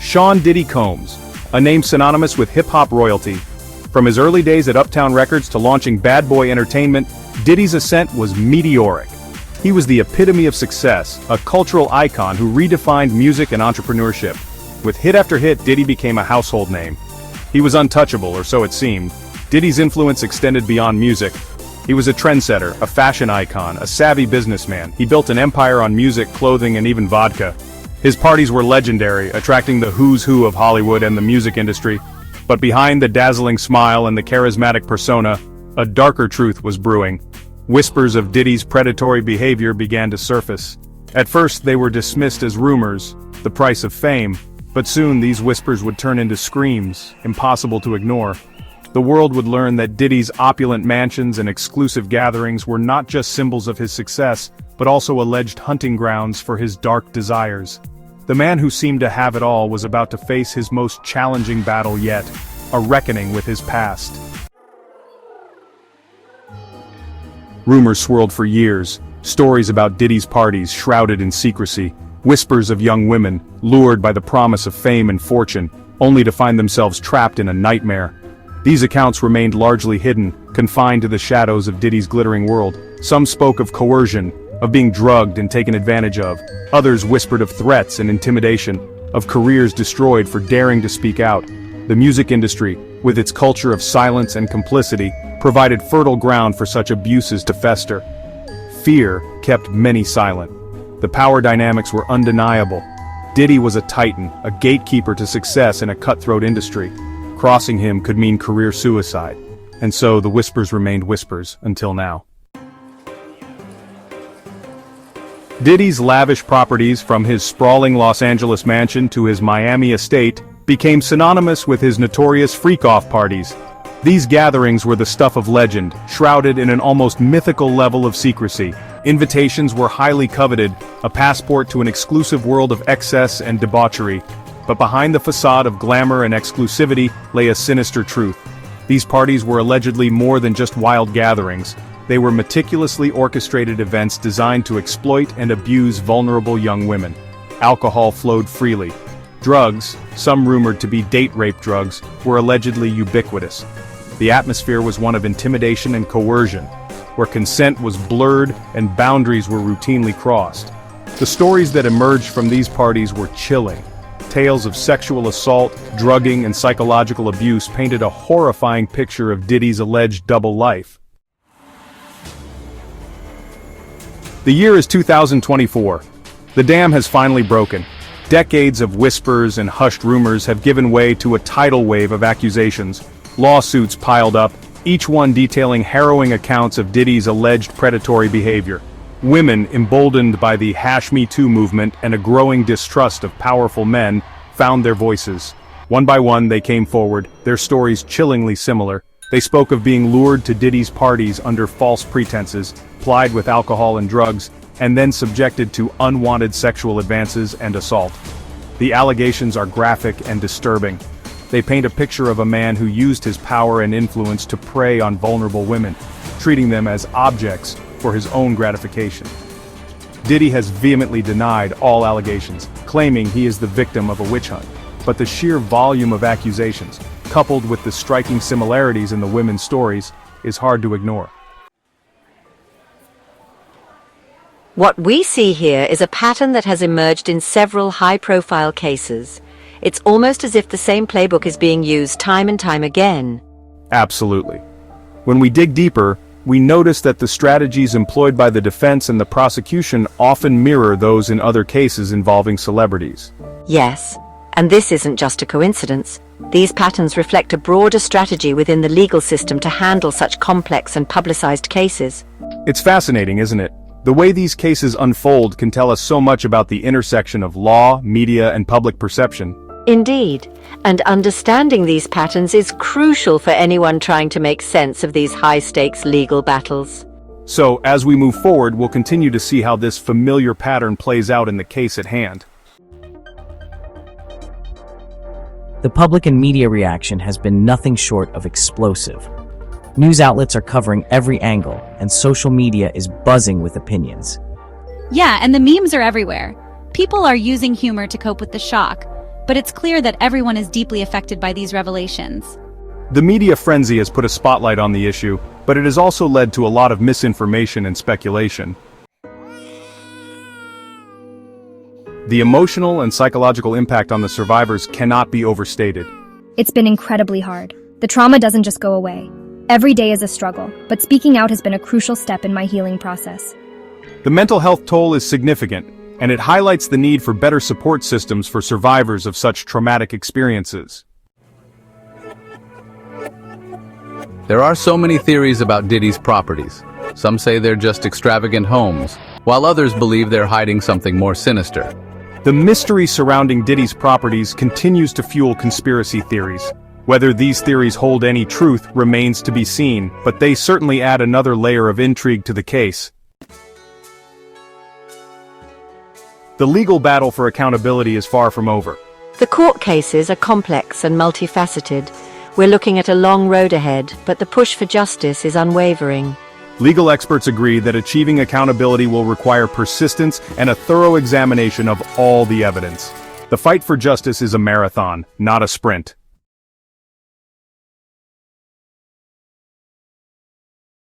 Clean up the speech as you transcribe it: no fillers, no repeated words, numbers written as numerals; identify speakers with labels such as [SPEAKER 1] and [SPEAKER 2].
[SPEAKER 1] Sean Diddy Combs, a name synonymous with hip-hop royalty. From his early days at Uptown Records to launching Bad Boy Entertainment, Diddy's ascent was meteoric. He was the epitome of success, a cultural icon who redefined music and entrepreneurship. With hit after hit, Diddy became a household name. He was untouchable, or so it seemed. Diddy's influence extended beyond music. He was a trendsetter, a fashion icon, a savvy businessman. He built an empire on music, clothing, and even vodka. His parties were legendary, attracting the who's who of Hollywood and the music industry. But behind the dazzling smile and the charismatic persona, a darker truth was brewing. Whispers of Diddy's predatory behavior began to surface. At first, they were dismissed as rumors, the price of fame, but soon these whispers would turn into screams, impossible to ignore. The world would learn that Diddy's opulent mansions and exclusive gatherings were not just symbols of his success, but also alleged hunting grounds for his dark desires. The man who seemed to have it all was about to face his most challenging battle yet, a reckoning with his past. Rumors swirled for years, stories about Diddy's parties shrouded in secrecy, whispers of young women, lured by the promise of fame and fortune, only to find themselves trapped in a nightmare. These accounts remained largely hidden, confined to the shadows of Diddy's glittering world. Some spoke of coercion, of being drugged and taken advantage of. Others whispered of threats and intimidation, of careers destroyed for daring to speak out. The music industry, with its culture of silence and complicity, provided fertile ground for such abuses to fester. Fear kept many silent. The power dynamics were undeniable. Diddy was a titan, a gatekeeper to success in a cutthroat industry. Crossing him could mean career suicide. And so the whispers remained whispers until now. Diddy's lavish properties, from his sprawling Los Angeles mansion to his Miami estate, became synonymous with his notorious freak-off parties. These gatherings were the stuff of legend, shrouded in an almost mythical level of secrecy. Invitations were highly coveted, a passport to an exclusive world of excess and debauchery. But behind the facade of glamour and exclusivity lay a sinister truth. These parties were allegedly more than just wild gatherings. They were meticulously orchestrated events designed to exploit and abuse vulnerable young women. Alcohol flowed freely. Drugs, some rumored to be date rape drugs, were allegedly ubiquitous. The atmosphere was one of intimidation and coercion, where consent was blurred and boundaries were routinely crossed. The stories that emerged from these parties were chilling. Tales of sexual assault, drugging, and psychological abuse painted a horrifying picture of Diddy's alleged double life. The year is 2024. The dam has finally broken. Decades of whispers and hushed rumors have given way to a tidal wave of accusations. Lawsuits piled up, each one detailing harrowing accounts of Diddy's alleged predatory behavior. Women, emboldened by the #MeToo movement and a growing distrust of powerful men, found their voices. One by one they came forward, their stories chillingly similar. They spoke of being lured to Diddy's parties under false pretenses, plied with alcohol and drugs, and then subjected to unwanted sexual advances and assault. The allegations are graphic and disturbing. They paint a picture of a man who used his power and influence to prey on vulnerable women, treating them as objects for his own gratification. Diddy has vehemently denied all allegations, claiming he is the victim of a witch hunt. But the sheer volume of accusations, coupled with the striking similarities in the women's stories, is hard to ignore.
[SPEAKER 2] What we see here is a pattern that has emerged in several high-profile cases. It's almost as if the same playbook is being used time and time again.
[SPEAKER 1] Absolutely. When we dig deeper, we notice that the strategies employed by the defense and the prosecution often mirror those in other cases involving celebrities.
[SPEAKER 2] Yes, and this isn't just a coincidence. These patterns reflect a broader strategy within the legal system to handle such complex and publicized cases.
[SPEAKER 1] It's fascinating, isn't it? The way these cases unfold can tell us so much about the intersection of law, media, and public perception.
[SPEAKER 2] Indeed, and understanding these patterns is crucial for anyone trying to make sense of these high-stakes legal battles.
[SPEAKER 1] So, as we move forward, we'll continue to see how this familiar pattern plays out in the case at hand.
[SPEAKER 3] The public and media reaction has been nothing short of explosive. News outlets are covering every angle, and social media is buzzing with opinions.
[SPEAKER 4] Yeah, and the memes are everywhere. People are using humor to cope with the shock. but it's clear that everyone is deeply affected by these revelations.
[SPEAKER 1] The media frenzy has put a spotlight on the issue, but it has also led to a lot of misinformation and speculation. The emotional and psychological impact on the survivors cannot be overstated.
[SPEAKER 5] It's been incredibly hard. The trauma doesn't just go away. Every day is a struggle, but speaking out has been a crucial step in my healing process.
[SPEAKER 1] The mental health toll is significant, and it highlights the need for better support systems for survivors of such traumatic experiences.
[SPEAKER 6] There are so many theories about Diddy's properties. Some say they're just extravagant homes, while others believe they're hiding something more sinister.
[SPEAKER 1] The mystery surrounding Diddy's properties continues to fuel conspiracy theories. Whether these theories hold any truth remains to be seen, but they certainly add another layer of intrigue to the case. The legal battle for accountability is far from over.
[SPEAKER 2] The court cases are complex and multifaceted. We're looking at a long road ahead, but the push for justice is unwavering.
[SPEAKER 1] Legal experts agree that achieving accountability will require persistence and a thorough examination of all the evidence. The fight for justice is a marathon, not a sprint.